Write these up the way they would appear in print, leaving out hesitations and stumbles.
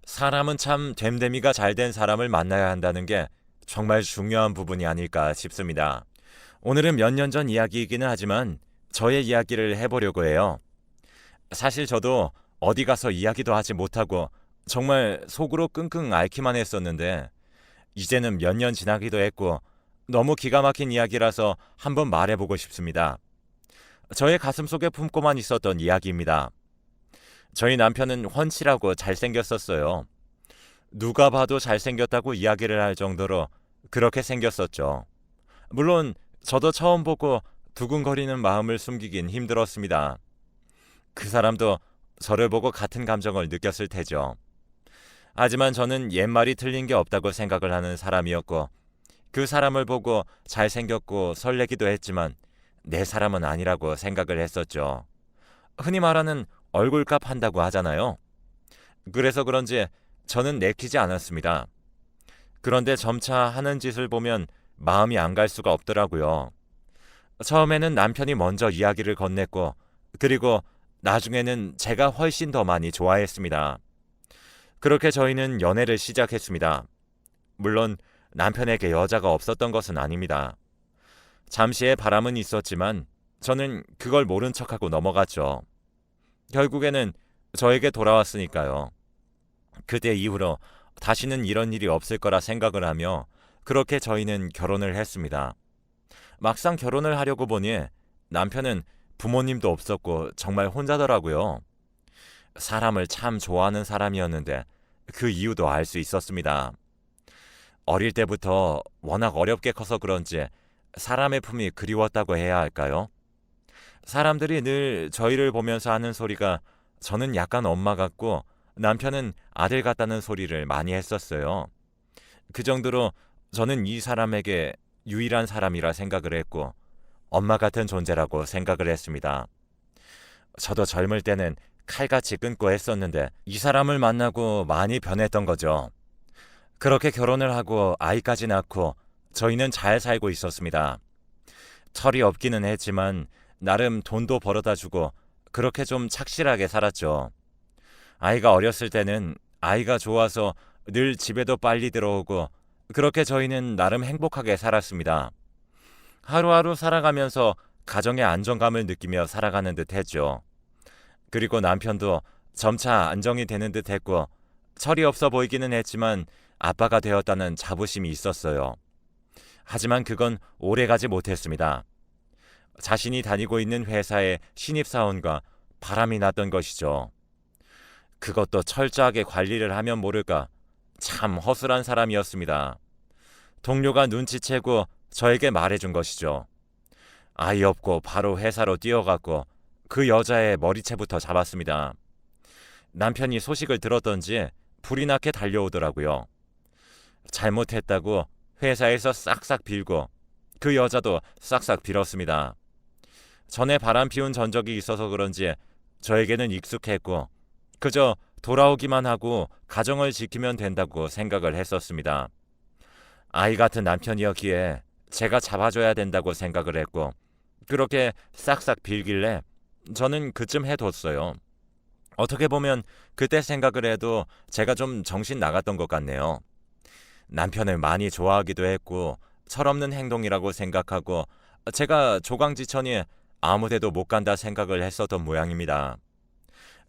사람은 참 됨됨이가 잘 된 사람을 만나야 한다는 게 정말 중요한 부분이 아닐까 싶습니다. 오늘은 몇 년 전 이야기이기는 하지만 저의 이야기를 해보려고 해요. 사실 저도 어디 가서 이야기도 하지 못하고 정말 속으로 끙끙 앓기만 했었는데 이제는 몇 년 지나기도 했고 너무 기가 막힌 이야기라서 한번 말해보고 싶습니다. 저의 가슴속에 품고만 있었던 이야기입니다. 저희 남편은 훤칠하고 잘생겼었어요. 누가 봐도 잘생겼다고 이야기를 할 정도로 그렇게 생겼었죠. 물론 저도 처음 보고 두근거리는 마음을 숨기긴 힘들었습니다. 그 사람도 저를 보고 같은 감정을 느꼈을 테죠. 하지만 저는 옛말이 틀린 게 없다고 생각을 하는 사람이었고 그 사람을 보고 잘생겼고 설레기도 했지만 내 사람은 아니라고 생각을 했었죠. 흔히 말하는 얼굴값 한다고 하잖아요. 그래서 그런지 저는 내키지 않았습니다. 그런데 점차 하는 짓을 보면 마음이 안 갈 수가 없더라고요. 처음에는 남편이 먼저 이야기를 건넸고 그리고 나중에는 제가 훨씬 더 많이 좋아했습니다. 그렇게 저희는 연애를 시작했습니다. 물론 남편에게 여자가 없었던 것은 아닙니다. 잠시의 바람은 있었지만 저는 그걸 모른 척하고 넘어갔죠. 결국에는 저에게 돌아왔으니까요. 그때 이후로 다시는 이런 일이 없을 거라 생각을 하며 그렇게 저희는 결혼을 했습니다. 막상 결혼을 하려고 보니 남편은 부모님도 없었고 정말 혼자더라고요. 사람을 참 좋아하는 사람이었는데 그 이유도 알 수 있었습니다. 어릴 때부터 워낙 어렵게 커서 그런지 사람의 품이 그리웠다고 해야 할까요? 사람들이 늘 저희를 보면서 하는 소리가 저는 약간 엄마 같고 남편은 아들 같다는 소리를 많이 했었어요. 그 정도로 저는 이 사람에게 유일한 사람이라 생각을 했고 엄마 같은 존재라고 생각을 했습니다. 저도 젊을 때는 칼같이 끊고 했었는데 이 사람을 만나고 많이 변했던 거죠. 그렇게 결혼을 하고 아이까지 낳고 저희는 잘 살고 있었습니다. 철이 없기는 했지만 나름 돈도 벌어다 주고 그렇게 좀 착실하게 살았죠. 아이가 어렸을 때는 아이가 좋아서 늘 집에도 빨리 들어오고 그렇게 저희는 나름 행복하게 살았습니다. 하루하루 살아가면서 가정의 안정감을 느끼며 살아가는 듯 했죠. 그리고 남편도 점차 안정이 되는 듯 했고 철이 없어 보이기는 했지만 아빠가 되었다는 자부심이 있었어요. 하지만 그건 오래가지 못했습니다. 자신이 다니고 있는 회사의 신입사원과 바람이 났던 것이죠. 그것도 철저하게 관리를 하면 모를까 참 허술한 사람이었습니다. 동료가 눈치채고 저에게 말해준 것이죠. 아이 없고 바로 회사로 뛰어갔고 그 여자의 머리채부터 잡았습니다. 남편이 소식을 들었던지 불이 나게 달려오더라고요. 잘못했다고 회사에서 싹싹 빌고 그 여자도 싹싹 빌었습니다. 전에 바람 피운 전적이 있어서 그런지 저에게는 익숙했고 그저 돌아오기만 하고 가정을 지키면 된다고 생각을 했었습니다. 아이 같은 남편이었기에 제가 잡아줘야 된다고 생각을 했고 그렇게 싹싹 빌길래 저는 그쯤 해뒀어요. 어떻게 보면 그때 생각을 해도 제가 좀 정신 나갔던 것 같네요. 남편을 많이 좋아하기도 했고 철없는 행동이라고 생각하고 제가 조강지천이 아무데도 못 간다 생각을 했었던 모양입니다.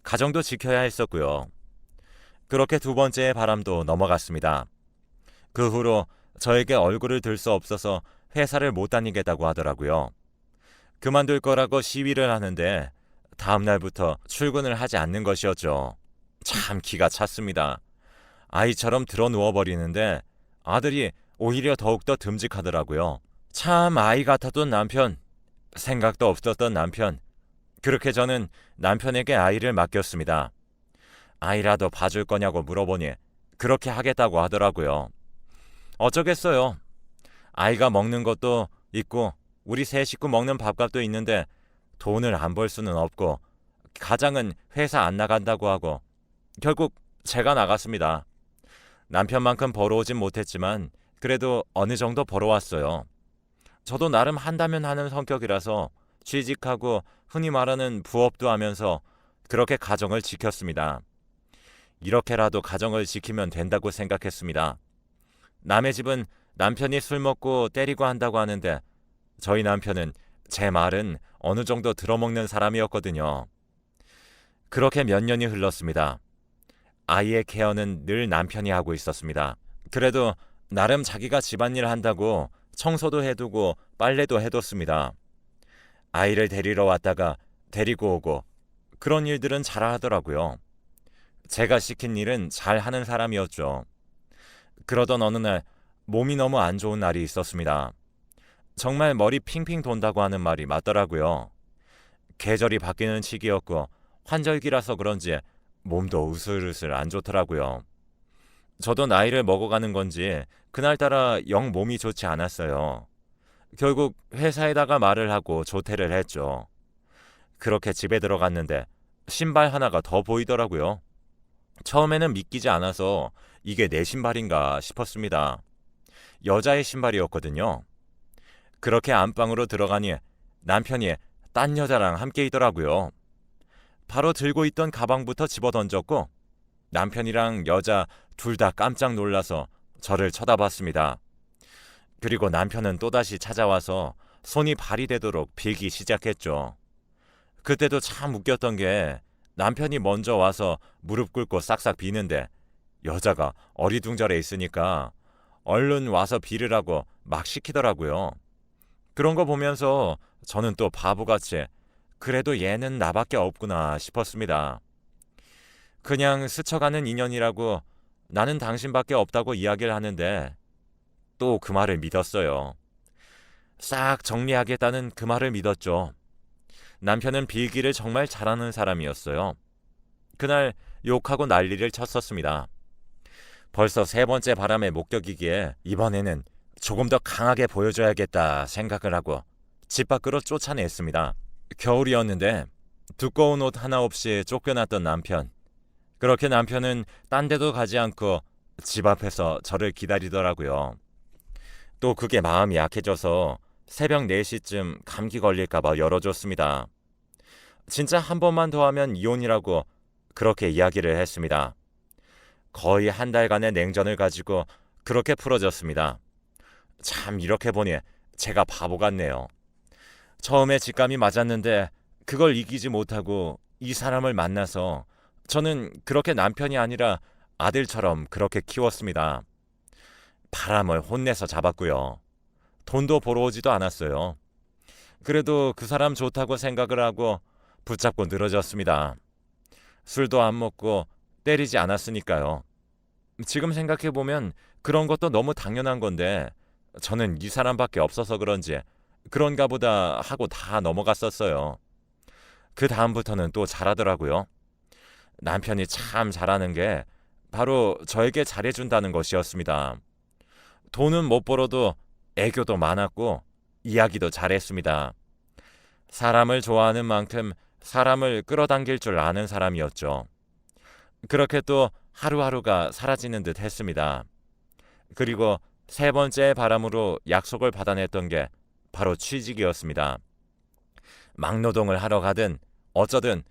가정도 지켜야 했었고요. 그렇게 두 번째의 바람도 넘어갔습니다. 그 후로 저에게 얼굴을 들 수 없어서 회사를 못 다니겠다고 하더라고요. 그만둘 거라고 시위를 하는데 다음 날부터 출근을 하지 않는 것이었죠. 참 기가 찼습니다. 아이처럼 드러 누워버리는데 아들이 오히려 더욱더 듬직하더라고요. 참 아이 같았던 남편, 생각도 없었던 남편. 그렇게 저는 남편에게 아이를 맡겼습니다. 아이라도 봐줄 거냐고 물어보니 그렇게 하겠다고 하더라고요. 어쩌겠어요. 아이가 먹는 것도 있고 우리 세 식구 먹는 밥값도 있는데 돈을 안 벌 수는 없고 가장은 회사 안 나간다고 하고 결국 제가 나갔습니다. 남편만큼 벌어오진 못했지만 그래도 어느 정도 벌어왔어요. 저도 나름 한다면 하는 성격이라서 취직하고 흔히 말하는 부업도 하면서 그렇게 가정을 지켰습니다. 이렇게라도 가정을 지키면 된다고 생각했습니다. 남의 집은 남편이 술 먹고 때리고 한다고 하는데 저희 남편은 제 말은 어느 정도 들어먹는 사람이었거든요. 그렇게 몇 년이 흘렀습니다. 아이의 케어는 늘 남편이 하고 있었습니다. 그래도 나름 자기가 집안일 한다고 청소도 해두고 빨래도 해뒀습니다. 아이를 데리러 왔다가 데리고 오고 그런 일들은 잘 하더라고요. 제가 시킨 일은 잘 하는 사람이었죠. 그러던 어느 날 몸이 너무 안 좋은 날이 있었습니다. 정말 머리 핑핑 돈다고 하는 말이 맞더라고요. 계절이 바뀌는 시기였고 환절기라서 그런지 몸도 으슬으슬 안 좋더라고요. 저도 나이를 먹어가는 건지 그날따라 영 몸이 좋지 않았어요. 결국 회사에다가 말을 하고 조퇴를 했죠. 그렇게 집에 들어갔는데 신발 하나가 더 보이더라고요. 처음에는 믿기지 않아서 이게 내 신발인가 싶었습니다. 여자의 신발이었거든요. 그렇게 안방으로 들어가니 남편이 딴 여자랑 함께 있더라고요. 바로 들고 있던 가방부터 집어던졌고 남편이랑 여자 둘 다 깜짝 놀라서 저를 쳐다봤습니다. 그리고 남편은 또다시 찾아와서 손이 발이 되도록 빌기 시작했죠. 그때도 참 웃겼던 게 남편이 먼저 와서 무릎 꿇고 싹싹 비는데 여자가 어리둥절해 있으니까 얼른 와서 비르라고 막 시키더라고요. 그런 거 보면서 저는 또 바보같이 그래도 얘는 나밖에 없구나 싶었습니다. 그냥 스쳐가는 인연이라고 나는 당신밖에 없다고 이야기를 하는데 또 그 말을 믿었어요. 싹 정리하겠다는 그 말을 믿었죠. 남편은 빌기를 정말 잘하는 사람이었어요. 그날 욕하고 난리를 쳤었습니다. 벌써 세 번째 바람의 목격이기에 이번에는 조금 더 강하게 보여줘야겠다 생각을 하고 집 밖으로 쫓아냈습니다. 겨울이었는데 두꺼운 옷 하나 없이 쫓겨났던 남편. 그렇게 남편은 딴 데도 가지 않고 집 앞에서 저를 기다리더라고요. 또 그게 마음이 약해져서 새벽 4시쯤 감기 걸릴까봐 열어줬습니다. 진짜 한 번만 더 하면 이혼이라고 그렇게 이야기를 했습니다. 거의 한 달간의 냉전을 가지고 그렇게 풀어졌습니다. 참 이렇게 보니 제가 바보 같네요. 처음에 직감이 맞았는데 그걸 이기지 못하고 이 사람을 만나서 저는 그렇게 남편이 아니라 아들처럼 그렇게 키웠습니다. 바람을 혼내서 잡았고요. 돈도 벌어 오지도 않았어요. 그래도 그 사람 좋다고 생각을 하고 붙잡고 늘어졌습니다. 술도 안 먹고 때리지 않았으니까요. 지금 생각해보면 그런 것도 너무 당연한 건데 저는 이 사람밖에 없어서 그런지 그런가 보다 하고 다 넘어갔었어요. 그 다음부터는 또 잘하더라고요. 남편이 참 잘하는 게 바로 저에게 잘해준다는 것이었습니다. 돈은 못 벌어도 애교도 많았고 이야기도 잘했습니다. 사람을 좋아하는 만큼 사람을 끌어당길 줄 아는 사람이었죠. 그렇게 또 하루하루가 사라지는 듯 했습니다. 그리고 세 번째 바람으로 약속을 받아냈던 게 바로 취직이었습니다. 막노동을 하러 가든 어쩌든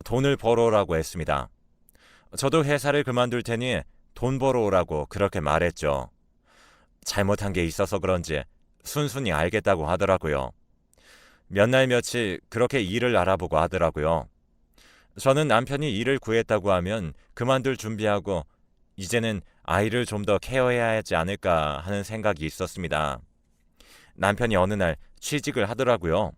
돈을 벌어오라고 했습니다. 저도 회사를 그만둘 테니 돈 벌어오라고 그렇게 말했죠. 잘못한 게 있어서 그런지 순순히 알겠다고 하더라고요. 몇 날 며칠 그렇게 일을 알아보고 하더라고요. 저는 남편이 일을 구했다고 하면 그만둘 준비하고 이제는 아이를 좀 더 케어해야 하지 않을까 하는 생각이 있었습니다. 남편이 어느 날 취직을 하더라고요.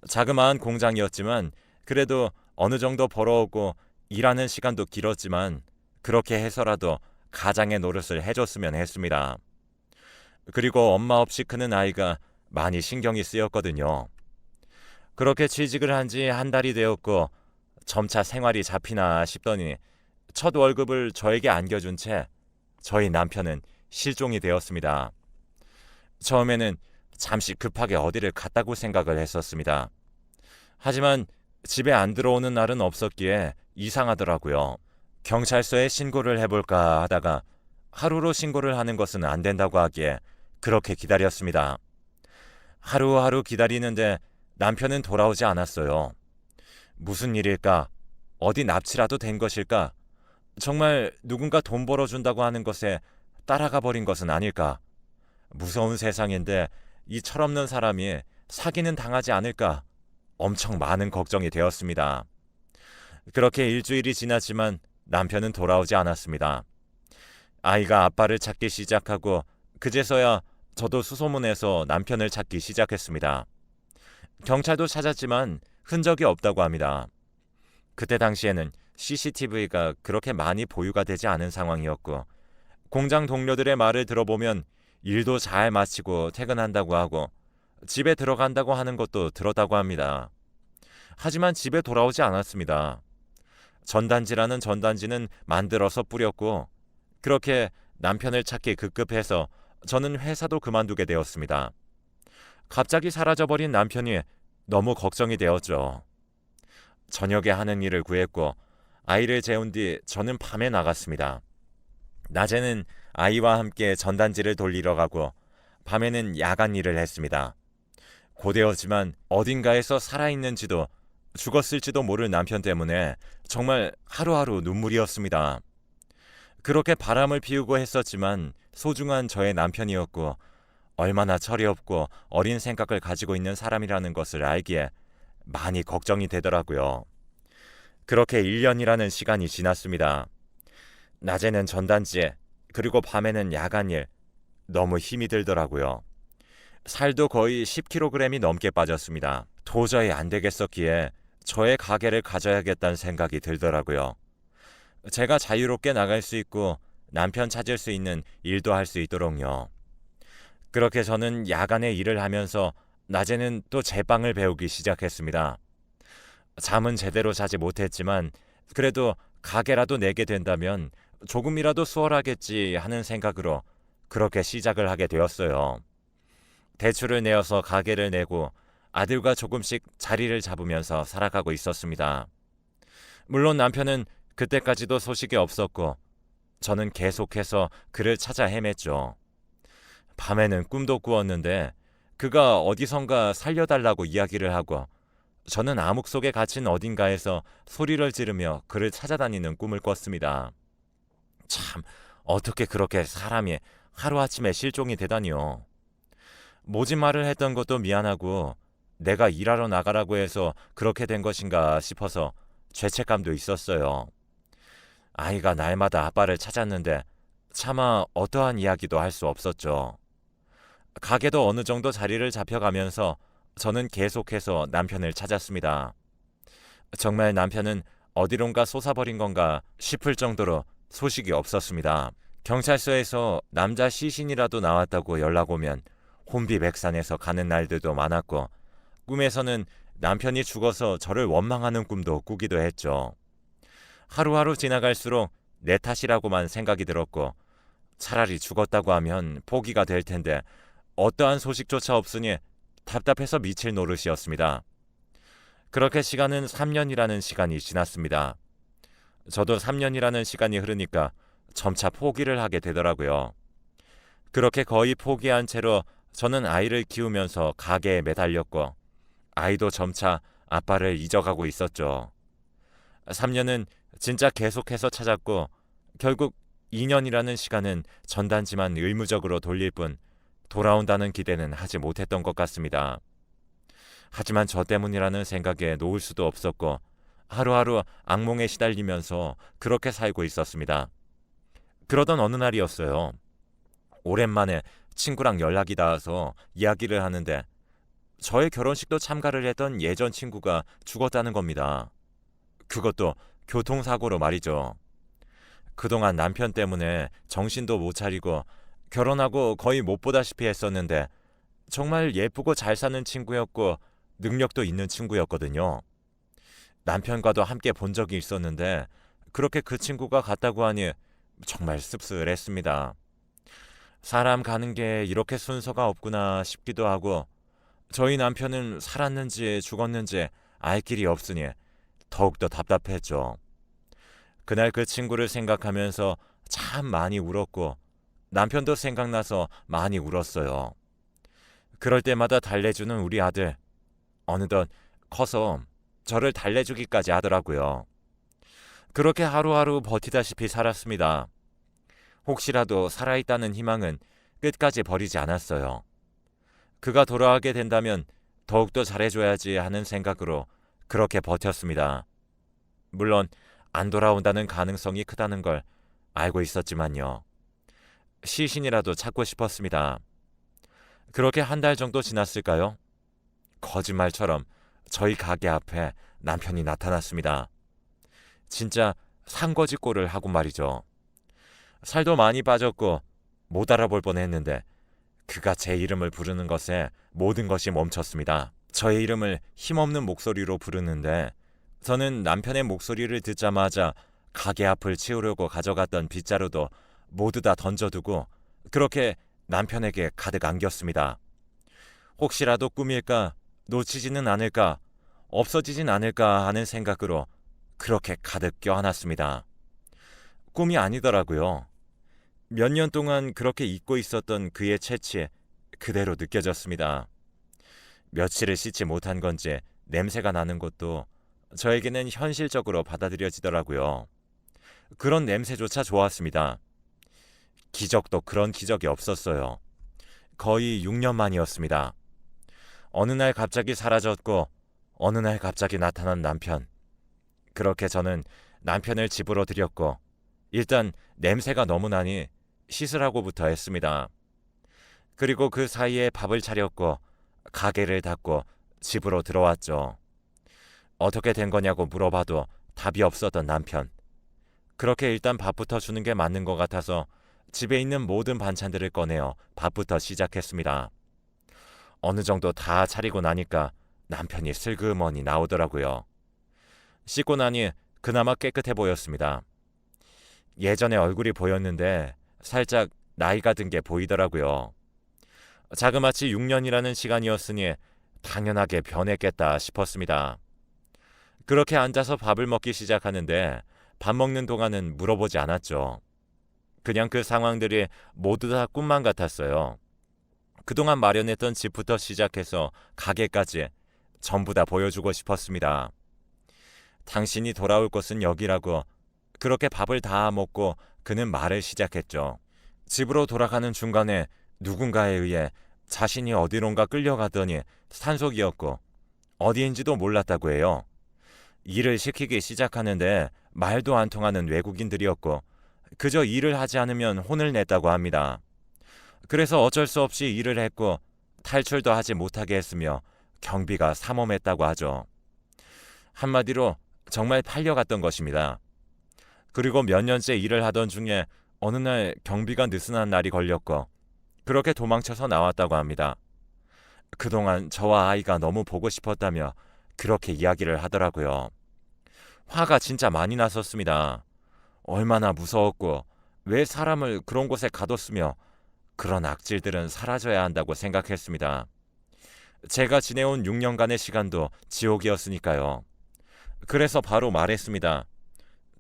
자그마한 공장이었지만 그래도 어느 정도 벌어오고 일하는 시간도 길었지만 그렇게 해서라도 가장의 노릇을 해줬으면 했습니다. 그리고 엄마 없이 크는 아이가 많이 신경이 쓰였거든요. 그렇게 취직을 한 지 한 달이 되었고 점차 생활이 잡히나 싶더니 첫 월급을 저에게 안겨준 채 저희 남편은 실종이 되었습니다. 처음에는 잠시 급하게 어디를 갔다고 생각을 했었습니다. 하지만 집에 안 들어오는 날은 없었기에 이상하더라고요. 경찰서에 신고를 해볼까 하다가 하루로 신고를 하는 것은 안 된다고 하기에 그렇게 기다렸습니다. 하루하루 기다리는데 남편은 돌아오지 않았어요. 무슨 일일까? 어디 납치라도 된 것일까? 정말 누군가 돈 벌어준다고 하는 것에 따라가 버린 것은 아닐까? 무서운 세상인데 이 철없는 사람이 사기는 당하지 않을까? 엄청 많은 걱정이 되었습니다. 그렇게 일주일이 지났지만 남편은 돌아오지 않았습니다. 아이가 아빠를 찾기 시작하고 그제서야 저도 수소문해서 남편을 찾기 시작했습니다. 경찰도 찾았지만 흔적이 없다고 합니다. 그때 당시에는 CCTV가 그렇게 많이 보유가 되지 않은 상황이었고 공장 동료들의 말을 들어보면 일도 잘 마치고 퇴근한다고 하고 집에 들어간다고 하는 것도 들었다고 합니다. 하지만 집에 돌아오지 않았습니다. 전단지라는 전단지는 만들어서 뿌렸고 그렇게 남편을 찾기 급급해서 저는 회사도 그만두게 되었습니다. 갑자기 사라져버린 남편이 너무 걱정이 되었죠. 저녁에 하는 일을 구했고 아이를 재운 뒤 저는 밤에 나갔습니다. 낮에는 아이와 함께 전단지를 돌리러 가고 밤에는 야간 일을 했습니다. 고되었지만 어딘가에서 살아있는지도 죽었을지도 모를 남편 때문에 정말 하루하루 눈물이었습니다. 그렇게 바람을 피우고 했었지만 소중한 저의 남편이었고 얼마나 철이 없고 어린 생각을 가지고 있는 사람이라는 것을 알기에 많이 걱정이 되더라고요. 그렇게 1년이라는 시간이 지났습니다. 낮에는 전단지에 그리고 밤에는 야간일, 너무 힘이 들더라고요. 살도 거의 10kg이 넘게 빠졌습니다. 도저히 안 되겠었기에 저의 가게를 가져야겠다는 생각이 들더라고요. 제가 자유롭게 나갈 수 있고 남편 찾을 수 있는 일도 할 수 있도록요. 그렇게 저는 야간에 일을 하면서 낮에는 또 제빵을 배우기 시작했습니다. 잠은 제대로 자지 못했지만 그래도 가게라도 내게 된다면 조금이라도 수월하겠지 하는 생각으로 그렇게 시작을 하게 되었어요. 대출을 내어서 가게를 내고 아들과 조금씩 자리를 잡으면서 살아가고 있었습니다. 물론 남편은 그때까지도 소식이 없었고 저는 계속해서 그를 찾아 헤맸죠. 밤에는 꿈도 꾸었는데 그가 어디선가 살려달라고 이야기를 하고 저는 암흑 속에 갇힌 어딘가에서 소리를 지르며 그를 찾아다니는 꿈을 꿨습니다. 참, 어떻게 그렇게 사람이 하루아침에 실종이 되다니요. 모진 말을 했던 것도 미안하고 내가 일하러 나가라고 해서 그렇게 된 것인가 싶어서 죄책감도 있었어요. 아이가 날마다 아빠를 찾았는데 차마 어떠한 이야기도 할 수 없었죠. 가게도 어느 정도 자리를 잡혀가면서 저는 계속해서 남편을 찾았습니다. 정말 남편은 어디론가 솟아버린 건가 싶을 정도로 소식이 없었습니다. 경찰서에서 남자 시신이라도 나왔다고 연락 오면 혼비백산해서 가는 날들도 많았고 꿈에서는 남편이 죽어서 저를 원망하는 꿈도 꾸기도 했죠. 하루하루 지나갈수록 내 탓이라고만 생각이 들었고 차라리 죽었다고 하면 포기가 될 텐데 어떠한 소식조차 없으니 답답해서 미칠 노릇이었습니다. 그렇게 시간은 3년이라는 시간이 지났습니다. 저도 3년이라는 시간이 흐르니까 점차 포기를 하게 되더라고요. 그렇게 거의 포기한 채로 저는 아이를 키우면서 가게에 매달렸고 아이도 점차 아빠를 잊어가고 있었죠. 3년은 진짜 계속해서 찾았고 결국 2년이라는 시간은 전단지만 의무적으로 돌릴 뿐 돌아온다는 기대는 하지 못했던 것 같습니다. 하지만 저 때문이라는 생각에 놓을 수도 없었고 하루하루 악몽에 시달리면서 그렇게 살고 있었습니다. 그러던 어느 날이었어요. 오랜만에 친구랑 연락이 닿아서 이야기를 하는데 저의 결혼식도 참가를 했던 예전 친구가 죽었다는 겁니다. 그것도 교통사고로 말이죠. 그동안 남편 때문에 정신도 못 차리고 결혼하고 거의 못 보다시피 했었는데 정말 예쁘고 잘 사는 친구였고 능력도 있는 친구였거든요. 남편과도 함께 본 적이 있었는데 그렇게 그 친구가 갔다고 하니 정말 씁쓸했습니다. 사람 가는 게 이렇게 순서가 없구나 싶기도 하고 저희 남편은 살았는지 죽었는지 알 길이 없으니 더욱더 답답했죠. 그날 그 친구를 생각하면서 참 많이 울었고 남편도 생각나서 많이 울었어요. 그럴 때마다 달래주는 우리 아들, 어느덧 커서 저를 달래주기까지 하더라고요. 그렇게 하루하루 버티다시피 살았습니다. 혹시라도 살아있다는 희망은 끝까지 버리지 않았어요. 그가 돌아가게 된다면 더욱더 잘해줘야지 하는 생각으로 그렇게 버텼습니다. 물론 안 돌아온다는 가능성이 크다는 걸 알고 있었지만요. 시신이라도 찾고 싶었습니다. 그렇게 한 달 정도 지났을까요? 거짓말처럼 저희 가게 앞에 남편이 나타났습니다. 진짜 상거지꼴을 하고 말이죠. 살도 많이 빠졌고 못 알아볼 뻔했는데 그가 제 이름을 부르는 것에 모든 것이 멈췄습니다. 저의 이름을 힘없는 목소리로 부르는데 저는 남편의 목소리를 듣자마자 가게 앞을 치우려고 가져갔던 빗자루도 모두 다 던져두고 그렇게 남편에게 가득 안겼습니다. 혹시라도 꿈일까, 놓치지는 않을까, 없어지진 않을까 하는 생각으로 그렇게 가득 껴안았습니다. 꿈이 아니더라고요. 몇 년 동안 그렇게 잊고 있었던 그의 채취 그대로 느껴졌습니다. 며칠을 씻지 못한 건지 냄새가 나는 것도 저에게는 현실적으로 받아들여지더라고요. 그런 냄새조차 좋았습니다. 기적도 그런 기적이 없었어요. 거의 6년 만이었습니다. 어느 날 갑자기 사라졌고 어느 날 갑자기 나타난 남편. 그렇게 저는 남편을 집으로 들였고 일단 냄새가 너무 나니 씻으라고부터 했습니다. 그리고 그 사이에 밥을 차렸고 가게를 닫고 집으로 들어왔죠. 어떻게 된 거냐고 물어봐도 답이 없었던 남편. 그렇게 일단 밥부터 주는 게 맞는 것 같아서 집에 있는 모든 반찬들을 꺼내어 밥부터 시작했습니다. 어느 정도 다 차리고 나니까 남편이 슬그머니 나오더라고요. 씻고 나니 그나마 깨끗해 보였습니다. 예전에 얼굴이 보였는데 살짝 나이가 든 게 보이더라고요. 자그마치 6년이라는 시간이었으니 당연하게 변했겠다 싶었습니다. 그렇게 앉아서 밥을 먹기 시작하는데 밥 먹는 동안은 물어보지 않았죠. 그냥 그 상황들이 모두 다 꿈만 같았어요. 그동안 마련했던 집부터 시작해서 가게까지 전부 다 보여주고 싶었습니다. 당신이 돌아올 곳은 여기라고 그렇게 밥을 다 먹고 그는 말을 시작했죠. 집으로 돌아가는 중간에 누군가에 의해 자신이 어디론가 끌려가더니 산속이었고 어디인지도 몰랐다고 해요. 일을 시키기 시작하는데 말도 안 통하는 외국인들이었고 그저 일을 하지 않으면 혼을 냈다고 합니다. 그래서 어쩔 수 없이 일을 했고 탈출도 하지 못하게 했으며 경비가 삼엄했다고 하죠. 한마디로 정말 팔려갔던 것입니다. 그리고 몇 년째 일을 하던 중에 어느 날 경비가 느슨한 날이 걸렸고 그렇게 도망쳐서 나왔다고 합니다. 그동안 저와 아이가 너무 보고 싶었다며 그렇게 이야기를 하더라고요. 화가 진짜 많이 났었습니다. 얼마나 무서웠고 왜 사람을 그런 곳에 가뒀으며 그런 악질들은 사라져야 한다고 생각했습니다. 제가 지내온 6년간의 시간도 지옥이었으니까요. 그래서 바로 말했습니다.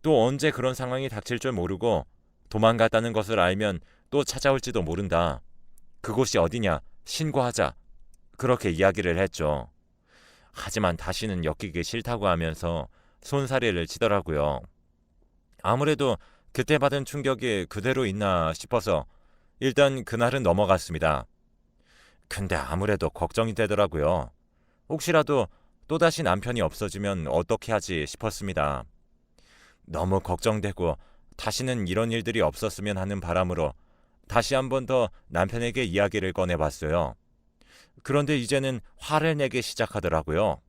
또 언제 그런 상황이 닥칠 줄 모르고 도망갔다는 것을 알면 또 찾아올지도 모른다. 그곳이 어디냐? 신고하자. 그렇게 이야기를 했죠. 하지만 다시는 엮이기 싫다고 하면서 손사래를 치더라고요. 아무래도 그때 받은 충격이 그대로 있나 싶어서 일단 그날은 넘어갔습니다. 근데 아무래도 걱정이 되더라고요. 혹시라도 또다시 남편이 없어지면 어떻게 하지 싶었습니다. 너무 걱정되고 다시는 이런 일들이 없었으면 하는 바람으로 다시 한 번 더 남편에게 이야기를 꺼내봤어요. 그런데 이제는 화를 내기 시작하더라고요.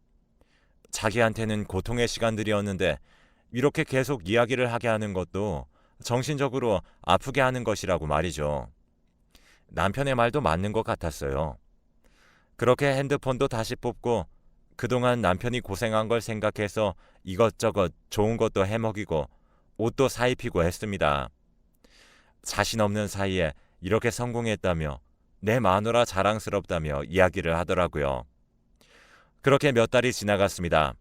자기한테는 고통의 시간들이었는데 이렇게 계속 이야기를 하게 하는 것도 정신적으로 아프게 하는 것이라고 말이죠. 남편의 말도 맞는 것 같았어요. 그렇게 핸드폰도 다시 뽑고 그동안 남편이 고생한 걸 생각해서 이것저것 좋은 것도 해먹이고 옷도 사입히고 했습니다. 자신 없는 사이에 이렇게 성공했다며 내 마누라 자랑스럽다며 이야기를 하더라고요. 그렇게 몇 달이 지나갔습니다.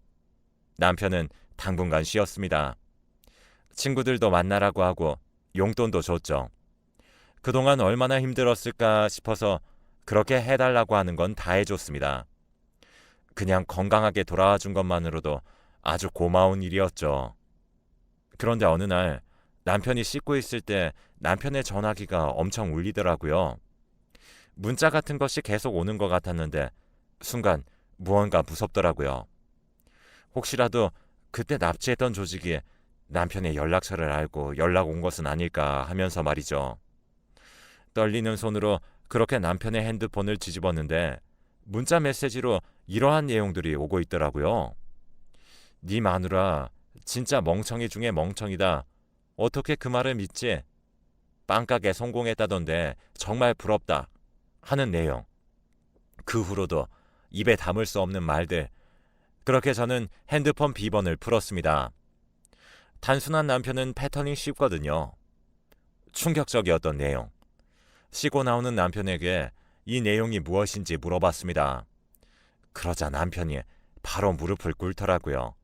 남편은 당분간 쉬었습니다. 친구들도 만나라고 하고 용돈도 줬죠. 그동안 얼마나 힘들었을까 싶어서 그렇게 해달라고 하는 건 다 해줬습니다. 그냥 건강하게 돌아와 준 것만으로도 아주 고마운 일이었죠. 그런데 어느 날 남편이 씻고 있을 때 남편의 전화기가 엄청 울리더라고요. 문자 같은 것이 계속 오는 것 같았는데 순간 무언가 무섭더라고요. 혹시라도 그때 납치했던 조직이 남편의 연락처를 알고 연락 온 것은 아닐까 하면서 말이죠. 떨리는 손으로 그렇게 남편의 핸드폰을 뒤집었는데 문자 메시지로 이러한 내용들이 오고 있더라고요. 네 마누라 진짜 멍청이 중에 멍청이다. 어떻게 그 말을 믿지? 빵가게 성공했다던데 정말 부럽다. 하는 내용. 그 후로도 입에 담을 수 없는 말들. 그렇게 저는 핸드폰 비번을 풀었습니다. 단순한 남편은 패턴이 쉽거든요. 충격적이었던 내용. 쉬고 나오는 남편에게 이 내용이 무엇인지 물어봤습니다. 그러자 남편이 바로 무릎을 꿇더라고요.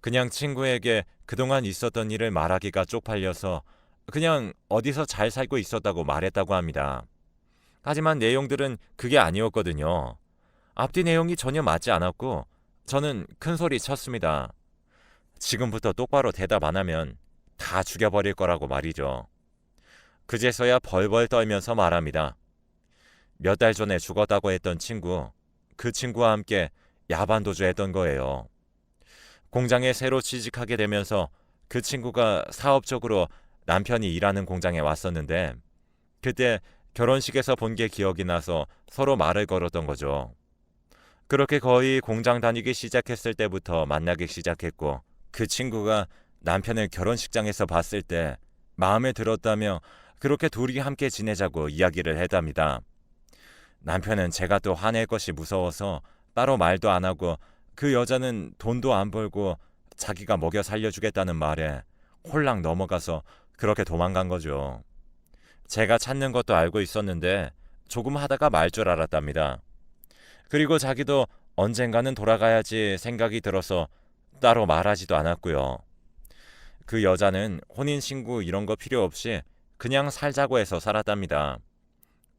그냥 친구에게 그동안 있었던 일을 말하기가 쪽팔려서 그냥 어디서 잘 살고 있었다고 말했다고 합니다. 하지만 내용들은 그게 아니었거든요. 앞뒤 내용이 전혀 맞지 않았고 저는 큰 소리 쳤습니다. 지금부터 똑바로 대답 안 하면 다 죽여버릴 거라고 말이죠. 그제서야 벌벌 떨면서 말합니다. 몇 달 전에 죽었다고 했던 친구, 그 친구와 함께 야반도주 했던 거예요. 공장에 새로 취직하게 되면서 그 친구가 사업적으로 남편이 일하는 공장에 왔었는데 그때 결혼식에서 본 게 기억이 나서 서로 말을 걸었던 거죠. 그렇게 거의 공장 다니기 시작했을 때부터 만나기 시작했고 그 친구가 남편을 결혼식장에서 봤을 때 마음에 들었다며 그렇게 둘이 함께 지내자고 이야기를 했답니다. 남편은 제가 또 화낼 것이 무서워서 따로 말도 안 하고 그 여자는 돈도 안 벌고 자기가 먹여 살려주겠다는 말에 홀랑 넘어가서 그렇게 도망간 거죠. 제가 찾는 것도 알고 있었는데 조금 하다가 말 줄 알았답니다. 그리고 자기도 언젠가는 돌아가야지 생각이 들어서 따로 말하지도 않았고요. 그 여자는 혼인신고 이런 거 필요 없이 그냥 살자고 해서 살았답니다.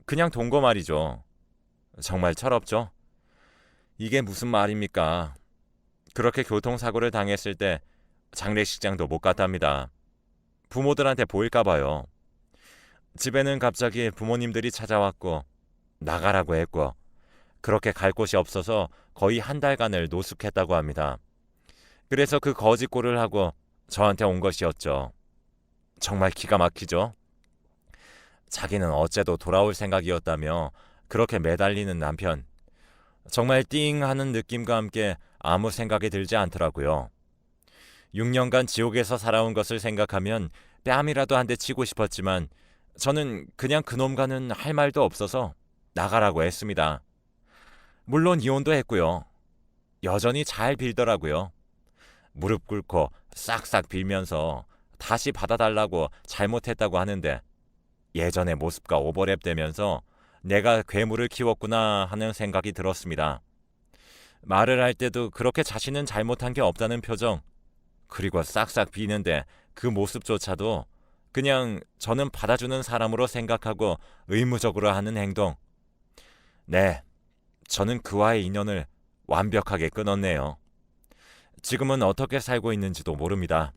그냥 동거 말이죠. 정말 철없죠? 이게 무슨 말입니까? 그렇게 교통사고를 당했을 때 장례식장도 못 갔답니다. 부모들한테 보일까 봐요. 집에는 갑자기 부모님들이 찾아왔고 나가라고 했고 그렇게 갈 곳이 없어서 거의 한 달간을 노숙했다고 합니다. 그래서 그 거짓골을 하고 저한테 온 것이었죠. 정말 기가 막히죠? 자기는 어째도 돌아올 생각이었다며 그렇게 매달리는 남편. 정말 띵 하는 느낌과 함께 아무 생각이 들지 않더라고요. 6년간 지옥에서 살아온 것을 생각하면 뺨이라도 한 대 치고 싶었지만 저는 그냥 그놈과는 할 말도 없어서 나가라고 했습니다. 물론 이혼도 했고요. 여전히 잘 빌더라고요. 무릎 꿇고 싹싹 빌면서 다시 받아달라고 잘못했다고 하는데 예전의 모습과 오버랩 되면서 내가 괴물을 키웠구나 하는 생각이 들었습니다. 말을 할 때도 그렇게 자신은 잘못한 게 없다는 표정, 그리고 싹싹 비는데 그 모습조차도 그냥 저는 받아주는 사람으로 생각하고 의무적으로 하는 행동. 네, 저는 그와의 인연을 완벽하게 끊었네요. 지금은 어떻게 살고 있는지도 모릅니다.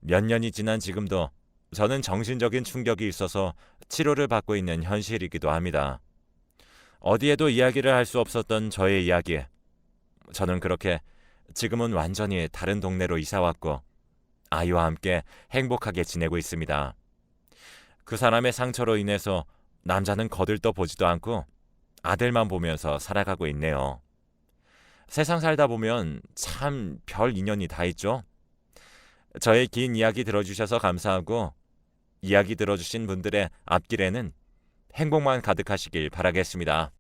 몇 년이 지난 지금도 저는 정신적인 충격이 있어서 치료를 받고 있는 현실이기도 합니다. 어디에도 이야기를 할 수 없었던 저의 이야기. 저는 그렇게 지금은 완전히 다른 동네로 이사왔고 아이와 함께 행복하게 지내고 있습니다. 그 사람의 상처로 인해서 남자는 거들떠 보지도 않고 아들만 보면서 살아가고 있네요. 세상 살다 보면 참 별 인연이 다 있죠. 저의 긴 이야기 들어주셔서 감사하고 이야기 들어주신 분들의 앞길에는 행복만 가득하시길 바라겠습니다.